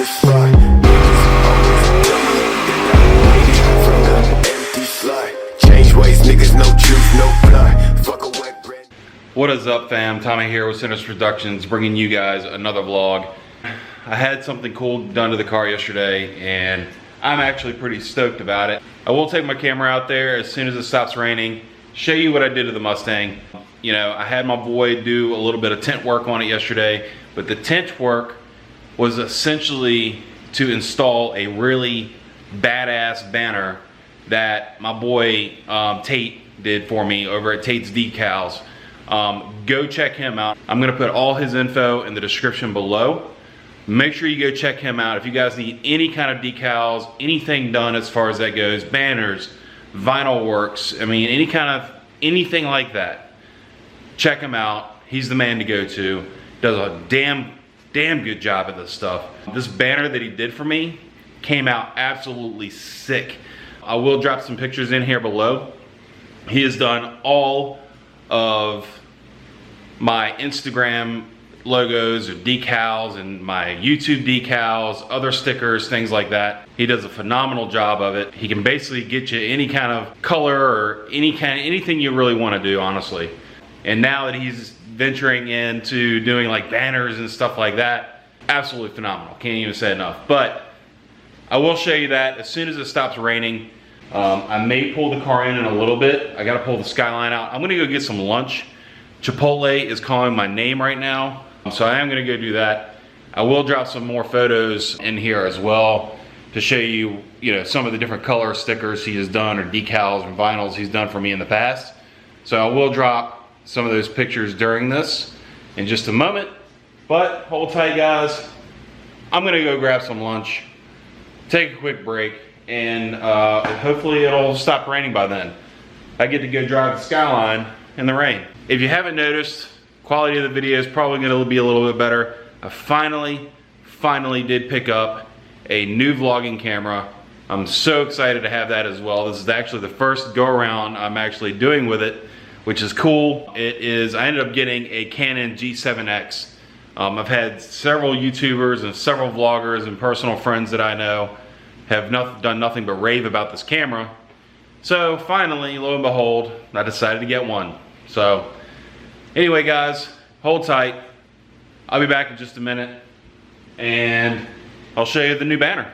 fly. Niggas always dummy, and I waited from the empty slide. Change ways, niggas, no truth, no fly. Fuck a wet bread. What is up, fam? Tommy here with Sinister Productions, bringing you guys another vlog. I had something cool done to the car yesterday, and I'm actually pretty stoked about it. I will take my camera out there as soon as it stops raining, show you what I did to the Mustang. You know, I had my boy do a little bit of tint work on it yesterday, but the tint work was essentially to install a really badass banner that my boy Tate did for me over at Tates Decals. Go check him out. I'm gonna put all his info in the description below. Make sure you go check him out. If you guys need any kind of decals, anything done as far as that goes, banners, vinyl works, I mean, anything like that, check him out. He's the man to go to. Does a damn good job at this stuff. This banner that he did for me came out absolutely sick. I will drop some pictures in here below. He has done all of my Instagram logos or decals and my YouTube decals, other stickers, things like that. He does a phenomenal job of it. He can basically get you any kind of color or anything you really want to do, honestly. And now that he's venturing into doing like banners and stuff like that, absolutely phenomenal. Can't even say enough. But I will show you that as soon as it stops raining. I may pull the car in a little bit. I gotta pull the skyline out. I'm gonna go get some lunch. Chipotle is calling my name right now, so I am gonna go do that. I will drop some more photos in here as well to show you, some of the different color stickers he has done, or decals and vinyls he's done for me in the past. So I will drop some of those pictures during this in just a moment. But hold tight, guys. I'm gonna go grab some lunch, take a quick break, and hopefully it'll stop raining by then. I get to go drive the Skyline in the rain. If you haven't noticed, quality of the video is probably gonna be a little bit better. I finally did pick up a new vlogging camera. I'm so excited to have that as well. This is actually the first go around I'm actually doing with it, which is cool. I ended up getting a Canon G7X. I've had several YouTubers and several vloggers and personal friends that I know have done nothing but rave about this camera. So finally, lo and behold, I decided to get one. So anyway, guys, hold tight. I'll be back in just a minute and I'll show you the new banner.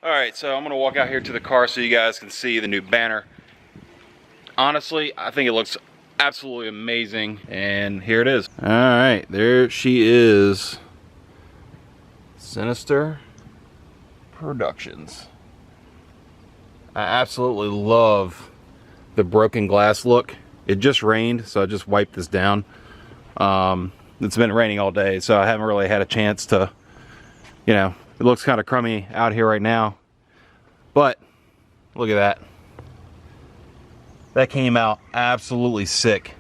Alright, so I'm going to walk out here to the car so you guys can see the new banner. Honestly, I think it looks absolutely amazing, and here it is. Alright, there she is. Sinister Productions. I absolutely love the broken glass look. It just rained, so I just wiped this down. It's been raining all day, so I haven't really had a chance to, it looks kind of crummy out here right now, but look at that. That came out absolutely sick.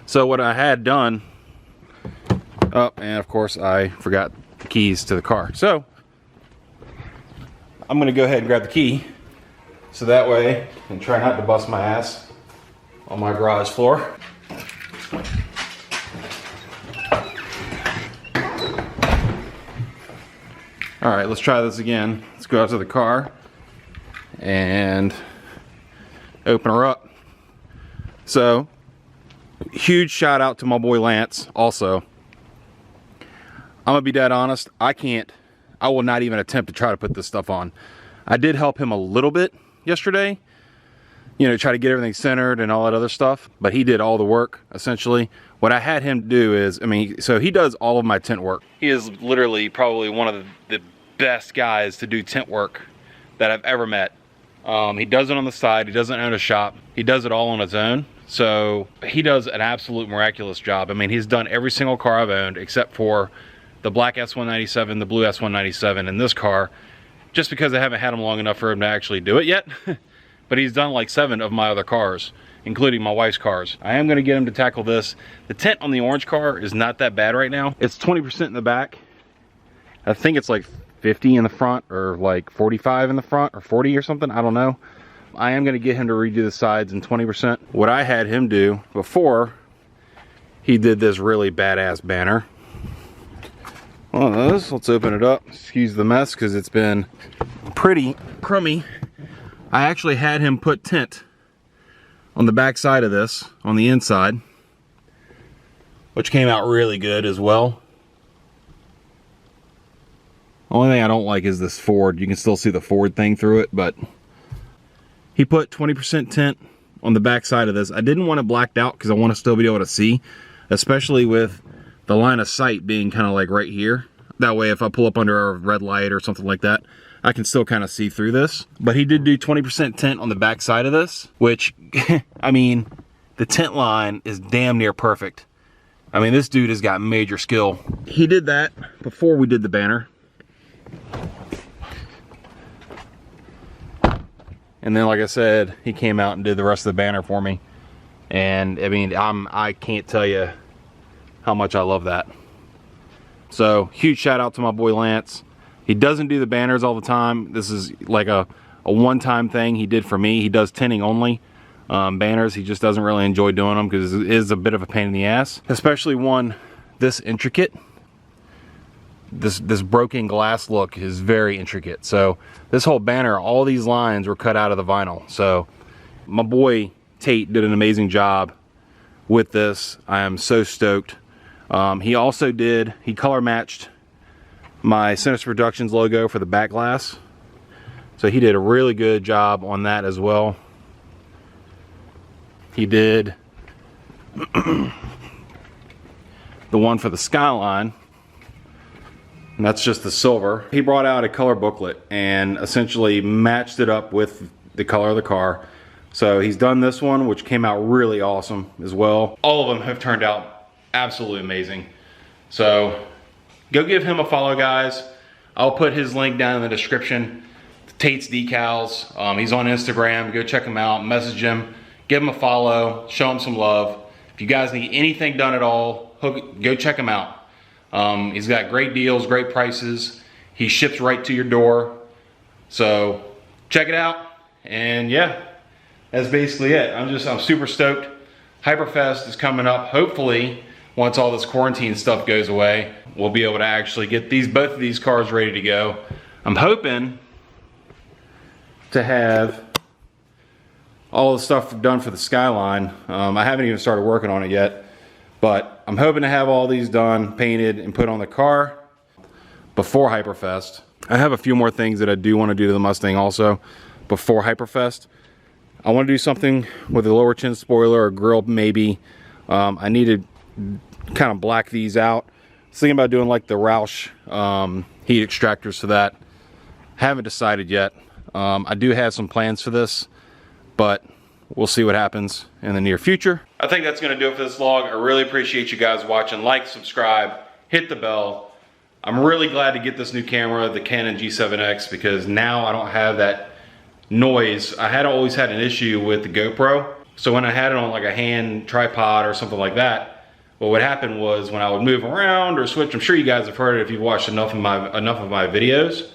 So what I had done, and of course I forgot the keys to the car. So I'm gonna go ahead and grab the key, so that way, and try not to bust my ass on my garage floor. All right, let's try this again. Let's go out to the car and open her up. So, huge shout out to my boy Lance also. I'm gonna be dead honest, I will not even attempt to try to put this stuff on. I did help him a little bit yesterday, try to get everything centered and all that other stuff, but he did all the work, essentially. What I had him do is, so he does all of my tint work. He is literally probably one of the best guys to do tint work that I've ever met. He does it on the side, he doesn't own a shop, he does it all on his own. So he does an absolute miraculous job. I mean, he's done every single car I've owned except for the black S197, the blue S197, and this car, just because I haven't had him long enough for him to actually do it yet. But he's done like 7 of my other cars, including my wife's cars. I am gonna get him to tackle this. The tint on the orange car is not that bad right now. It's 20% in the back. I think it's like 50 in the front, or like 45 in the front, or 40 or something, I don't know. I am gonna get him to redo the sides in 20%. What I had him do before he did this really badass banner. Well, let's open it up. Excuse the mess, because it's been pretty crummy. I actually had him put tint on the back side of this, on the inside, which came out really good as well. Only thing I don't like is this Ford. You can still see the Ford thing through it, but he put 20% tint on the back side of this. I didn't want it blacked out because I want to still be able to see, especially with the line of sight being kind of like right here. That way if I pull up under a red light or something like that, I can still kind of see through this. But he did do 20% tint on the back side of this, which, I mean, the tint line is damn near perfect. I mean, this dude has got major skill. He did that before we did the banner. And then, like I said, he came out and did the rest of the banner for me. And I mean, I can't tell you how much I love that. So huge shout out to my boy Lance. He doesn't do the banners all the time. This is like a one-time thing he did for me. He does tinting only. Banners, he just doesn't really enjoy doing them because it is a bit of a pain in the ass, especially one this intricate. This broken glass look is very intricate. So this whole banner, all these lines were cut out of the vinyl. So my boy Tate did an amazing job with this. I am so stoked. He also he color matched my Sinister Productions logo for the back glass. So he did a really good job on that as well. He did the one for the skyline, and that's just the silver. He brought out a color booklet and essentially matched it up with the color of the car. So he's done this one, which came out really awesome as well. All of them have turned out absolutely amazing. So go give him a follow, guys. I'll put his link down in the description. Tates Decals. He's on Instagram. Go check him out. Message him. Give him a follow. Show him some love. If you guys need anything done at all, go check him out. He's got great deals, great prices. He ships right to your door. So check it out. And yeah, that's basically it. I'm super stoked. Hyperfest is coming up. Hopefully, once all this quarantine stuff goes away, we'll be able to actually get both of these cars ready to go. I'm hoping to have all the stuff done for the Skyline. I haven't even started working on it yet, but I'm hoping to have all these done, painted, and put on the car before Hyperfest. I have a few more things that I do want to do to the Mustang also before Hyperfest. I want to do something with a lower chin spoiler or grille maybe. I need to kind of black these out. I was thinking about doing like the Roush heat extractors for that. Haven't decided yet. I do have some plans for this, but we'll see what happens in the near future. I think that's going to do it for this vlog. I really appreciate you guys watching. Like, subscribe, hit the bell. I'm really glad to get this new camera, the Canon G7X, because now I don't have that noise. I had always had an issue with the GoPro. So when I had it on like a hand tripod or something like that, what would happen was when I would move around or switch, I'm sure you guys have heard it if you've watched enough of my videos,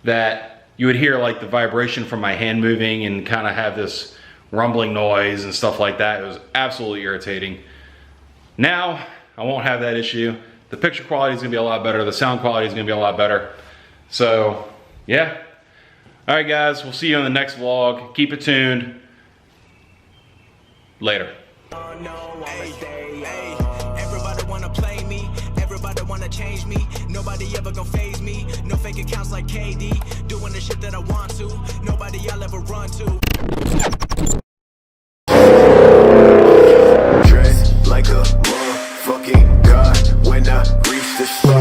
that you would hear like the vibration from my hand moving and kind of have this rumbling noise and stuff like that. It was absolutely irritating. Now I won't have that issue. The picture quality is gonna be a lot better. The sound quality is gonna be a lot better. So yeah. All right guys, we'll see you in the next vlog. Keep it tuned. Later. Everybody wanna play me, everybody wanna change me. Nobody ever gonna phase me. No fake accounts like KD. Doing the shit that I want to. Nobody I'll ever run to. Dressed like a motherfucking god when I reach the spot.